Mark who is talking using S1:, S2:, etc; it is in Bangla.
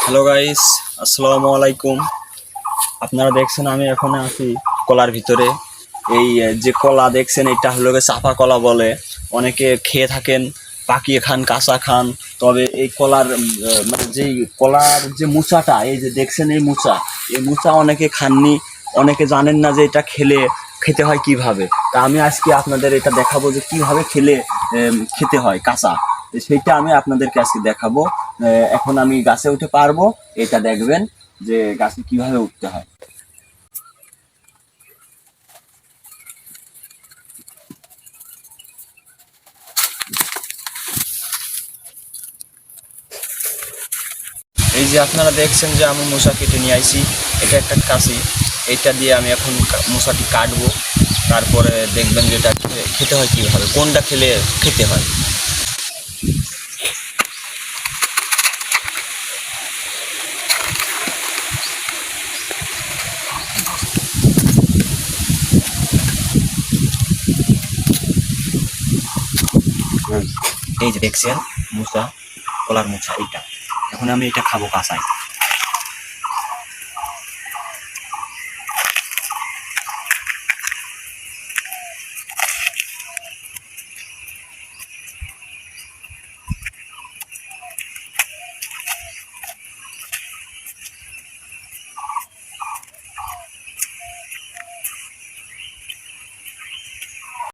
S1: হ্যালো গাইস, আসসালামু আলাইকুম। আপনারা দেখছেন আমি এখন আছি কলার ভিতরে। এই যে কলা দেখছেন এটা হলো চাপা কলা বলে। অনেকে খেয়ে থাকেন, পাকিয়ে খান, কাঁচা খান। তবে এই কলার মানে যেই কলার যে মুচাটা, এই যে দেখছেন এই মুচা অনেকে খাননি, অনেকে জানেন না যে এটা খেতে হয় কিভাবে। তা আমি আজকে আপনাদের এটা দেখাবো যে কিভাবে খেতে হয় কাঁচা। সেইটা আমি আপনাদেরকে আজকে দেখাবো। এখন আমি গাছে উঠে পারবো, এটা দেখবেন যে গাছে কিভাবে উঠতে হয়। এই যে আপনারা দেখছেন যে আমি মশা কেটে নিয়ে আইছি, এটা একটা কাশি। এইটা দিয়ে আমি এখন মশাটি কাটবো। তারপরে দেখবেন যে এটা খেতে হয় কিভাবে, কোনটা খেতে হয়। এই যে দেখছেন মুসা, কলার মুসা এইটা। এখন আমি এটা খাবো কাঁচায়।